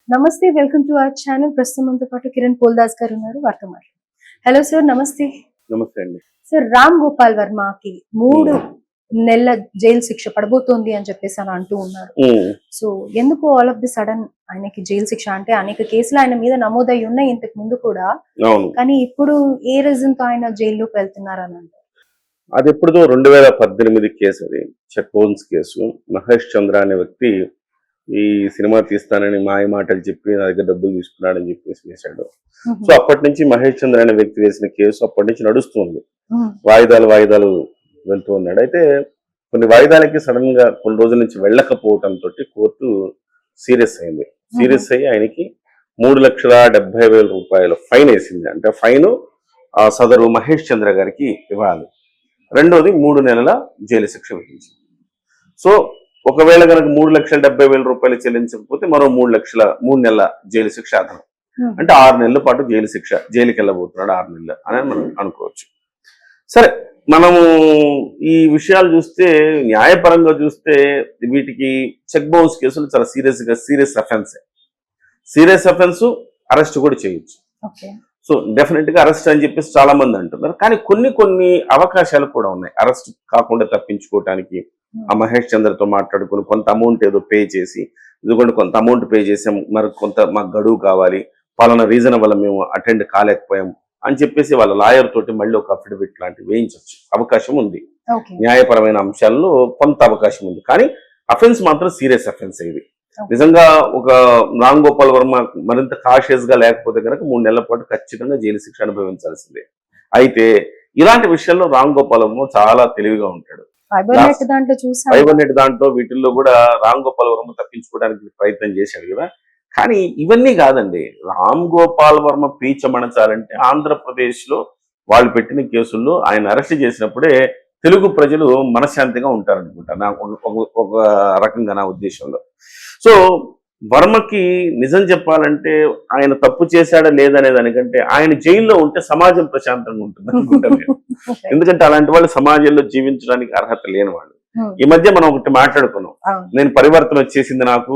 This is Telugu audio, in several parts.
నమస్తే, వెల్కమ్ టు అవర్ ఛానల్. ప్రస్తుతం మనతో పాటు కిరణ్ పోల్దాస్ గారు ఉన్నారు, వారితో మాట్లాడు. హలో సార్, నమస్తే. నమస్తే అండి. సార్, రామ్ గోపాల్ వర్మకి 3 నెలల జైలు శిక్ష పడబోతోంది అని చెప్పేసి అని అంటూ ఉన్నారు. సో ఎందుకు ఆల్ ఆఫ్ ది సడన్ ఆయనకి జైలు శిక్ష? అంటే అనేక కేసులు ఆయన మీద నమోదై ఉన్నాయి ఇంతకు ముందు కూడా, కానీ ఇప్పుడు ఏ రీజన్ తో ఆయన జైల్లోకి వెళ్తున్నారు అని అంటారు? అది ఎప్పుడుదో 2018 కేసు, అది చెక్ బౌన్స్ కేసు. మహేష్ చంద్ర అనే వ్యక్తి ఈ సినిమా తీస్తానని మాయ మాటలు చెప్పి నా దగ్గర డబ్బులు తీసుకున్నాడని చెప్పేసి వేశాడు. సో అప్పటి నుంచి మహేష్ చంద్ర అనే వ్యక్తి వేసిన కేసు అప్పటి నుంచి నడుస్తుంది. వాయిదాలు వెళ్తూ ఉన్నాడు. అయితే కొన్ని వాయిదాలకి సడన్ గా కొన్ని రోజుల నుంచి వెళ్ళకపోవడంతో కోర్టు సీరియస్ అయింది. సీరియస్ అయ్యి ఆయనకి 3,70,000 రూపాయలు ఫైన్ వేసింది. అంటే ఫైన్ సదరు మహేష్ చంద్ర గారికి ఇవ్వాలి. రెండోది 3 నెలల జైలు శిక్ష విధించింది. సో ఒకవేళ కనుక 3,70,000 రూపాయలు చెల్లించకపోతే మరో 3 నెలల జైలు శిక్ష అదనం. అంటే 6 నెలల పాటు జైలు శిక్ష, జైలుకి వెళ్ళబోతున్నాడు 6 నెలలు అని మనం అనుకోవచ్చు. సరే, మనము ఈ విషయాలు చూస్తే, న్యాయపరంగా చూస్తే వీటికి చెక్ బౌన్స్ కేసులు చాలా serious offence. Serious offence, arrest కూడా చేయొచ్చు. సో డెఫినెట్ గా అరెస్ట్ అని చెప్పేసి చాలా మంది అంటున్నారు. కానీ కొన్ని అవకాశాలు కూడా ఉన్నాయి అరెస్ట్ కాకుండా తప్పించుకోవటానికి. ఆ మహేష్ చంద్రతో మాట్లాడుకుని కొంత అమౌంట్ ఏదో పే చేసి, ఇదిగోండి కొంత అమౌంట్ పే చేసాం, మరి కొంత మాకు గడువు కావాలి, పలానా రీజన్ వల్ల మేము అటెండ్ కాలేకపోయాం అని చెప్పేసి వాళ్ళ లాయర్ తోటి మళ్ళీ ఒక అఫిడవిట్ లాంటివి వేయించవచ్చు, అవకాశం ఉంది. న్యాయపరమైన అంశాల్లో కొంత అవకాశం ఉంది. కానీ అఫెన్స్ మాత్రం సీరియస్ అఫెన్స్. ఇది నిజంగా ఒక రామ్ గోపాల్ వర్మ మరింత కాషియస్ గా లేకపోతే కనుక 3 నెలల పాటు ఖచ్చితంగా జైలు శిక్ష అనుభవించాల్సిందే. అయితే ఇలాంటి విషయాల్లో రామ్ గోపాల్ వర్మ చాలా తెలివిగా ఉంటాడు. ఫైబర్ నెట్ దాంట్లో వీటిల్లో కూడా రామ్ గోపాల్ వర్మ తప్పించుకోవడానికి ప్రయత్నం చేశాడు కదా. కానీ ఇవన్నీ కాదండి, రామ్ గోపాల్ వర్మ పీచమణచాలంటే ఆంధ్రప్రదేశ్ లో వాళ్ళు పెట్టిన కేసుల్లో ఆయన అరెస్ట్ చేసినప్పుడే తెలుగు ప్రజలు మనశ్శాంతిగా ఉంటారనుకుంటా, ఒక రకంగా నా ఉద్దేశంలో. సో వర్మకి నిజం చెప్పాలంటే ఆయన తప్పు చేశాడా లేదనే దానికంటే ఆయన జైల్లో ఉంటే సమాజం ప్రశాంతంగా ఉంటుంది అనుకుంటాను. ఎందుకంటే అలాంటి వాళ్ళు సమాజంలో జీవించడానికి అర్హత లేని వాళ్ళు. ఈ మధ్య మనం ఒకటి మాట్లాడుకున్నాం, నేను పరివర్తన వచ్చేసింది, నాకు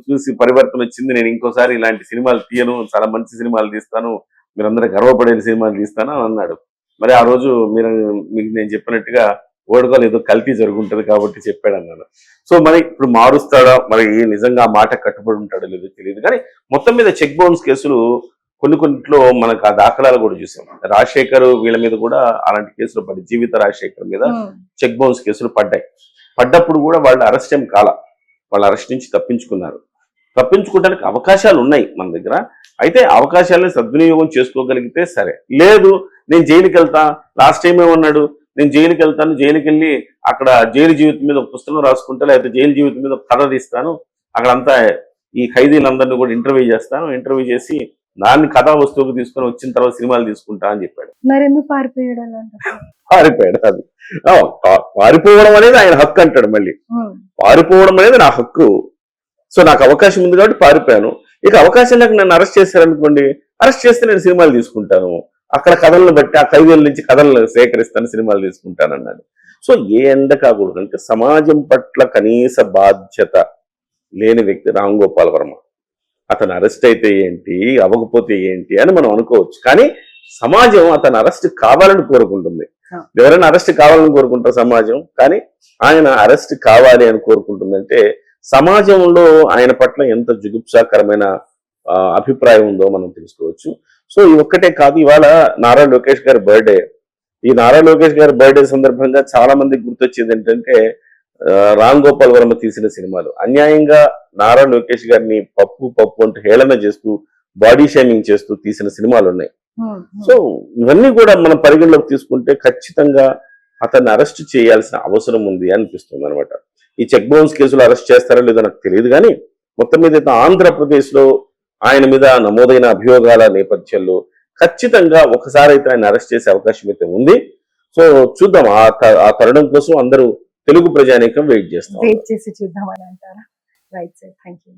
చూసి పరివర్తన వచ్చింది, నేను ఇంకోసారి ఇలాంటి సినిమాలు తీయను, చాలా మంచి సినిమాలు తీస్తాను, మీరందరూ గర్వపడే సినిమాలు తీస్తాను అని అన్నాడు. మరి ఆ రోజు మీకు నేను చెప్పినట్టుగా ఓడుకోలు ఏదో కల్తీ జరుగుంటది కాబట్టి చెప్పాడు అన్నాడు. సో మరి ఇప్పుడు మారుస్తాడా, మరి నిజంగా ఆ మాట కట్టుబడి ఉంటాడో లేదో తెలియదు. కానీ మొత్తం మీద చెక్ బౌన్స్ కేసులు కొన్నిట్లో మనకు ఆ దాఖలాలు కూడా చూసాం. రాజశేఖర్ వీళ్ళ మీద కూడా అలాంటి కేసులు పడ్డాయి. జీవిత రాజశేఖర్ మీద చెక్ బౌన్స్ కేసులు పడ్డప్పుడు కూడా వాళ్ళు అరెస్ట్ ఏం కాల, వాళ్ళ అరెస్ట్ నుంచి తప్పించుకున్నారు. తప్పించుకోవడానికి అవకాశాలు ఉన్నాయి మన దగ్గర. అయితే అవకాశాలను సద్వినియోగం చేసుకోగలిగితే సరే. లేదు నేను జైలుకి వెళ్తా, లాస్ట్ టైం ఏమన్నాడు, నేను జైలుకి వెళ్తాను, జైలుకి వెళ్ళి అక్కడ జైలు జీవితం మీద ఒక పుస్తకం రాసుకుంటా, లేకపోతే జైలు జీవితం మీద ఒక కథ తీస్తాను, అక్కడంతా ఈ ఖైదీలందరినీ కూడా ఇంటర్వ్యూ చేస్తాను, ఇంటర్వ్యూ చేసి దాన్ని కథా వస్తువుకు తీసుకొని వచ్చిన తర్వాత సినిమాలు తీసుకుంటా అని చెప్పాడు. పారిపోయాడు. అది పారిపోవడం అనేది ఆయన హక్కు అంటాడు. మళ్ళీ పారిపోవడం అనేది నా హక్కు, సో నాకు అవకాశం ఉంది కాబట్టి పారిపోయాను. ఇక అవకాశం లేక నన్ను అరెస్ట్ చేశారనుకోండి, అరెస్ట్ చేస్తే నేను సినిమాలు తీసుకుంటాను, అక్కడ కథలను బట్టి ఆ ఖైదీల నుంచి కథలను సేకరిస్తాను, సినిమాలు తీసుకుంటాను అన్నాడు. సో ఏ ఎండ కాకూడదు అంటే సమాజం పట్ల కనీస బాధ్యత లేని వ్యక్తి రామ్ గోపాల్ వర్మ. అతను అరెస్ట్ అయితే ఏంటి, అవ్వకపోతే ఏంటి అని మనం అనుకోవచ్చు. కానీ సమాజం అతను అరెస్ట్ కావాలని కోరుకుంటుంది. ఎవరైనా అరెస్ట్ కావాలని కోరుకుంటారు సమాజం, కానీ ఆయన అరెస్ట్ కావాలి అని కోరుకుంటుందంటే సమాజంలో ఆయన పట్ల ఎంత జుగుప్సాకరమైన అభిప్రాయం ఉందో మనం తెలుసుకోవచ్చు. సో ఇది ఒక్కటే కాదు, ఇవాళ నారా లోకేష్ గారి బర్త్డే. ఈ నారా లోకేష్ గారి బర్త్డే సందర్భంగా చాలా మందికి గుర్తొచ్చేది ఏంటంటే రామ్ గోపాల్ వర్మ తీసిన సినిమాలు. అన్యాయంగా నారా లోకేష్ గారిని పప్పు అంటూ హేళన చేస్తూ, బాడీ షేమింగ్ చేస్తూ తీసిన సినిమాలు ఉన్నాయి. సో ఇవన్నీ కూడా మనం పరిగణలోకి తీసుకుంటే ఖచ్చితంగా అతన్ని అరెస్ట్ చేయాల్సిన అవసరం ఉంది అనిపిస్తుంది అనమాట. ఈ చెక్ బౌన్స్ కేసులు అరెస్ట్ చేస్తారో లేదో నాకు తెలియదు. కానీ మొత్తం మీద ఆంధ్రప్రదేశ్ లో ఆయన మీద నమోదైన అభియోగాల నేపథ్యంలో ఖచ్చితంగా ఒకసారి అయితే ఆయన అరెస్ట్ చేసే అవకాశం అయితే ఉంది. సో చూద్దాం, ఆ తరుణం కోసం అందరూ తెలుగు ప్రజానీకం వెయిట్ చేస్తాం. చూద్దామని అంటారా? Right sir, thank you.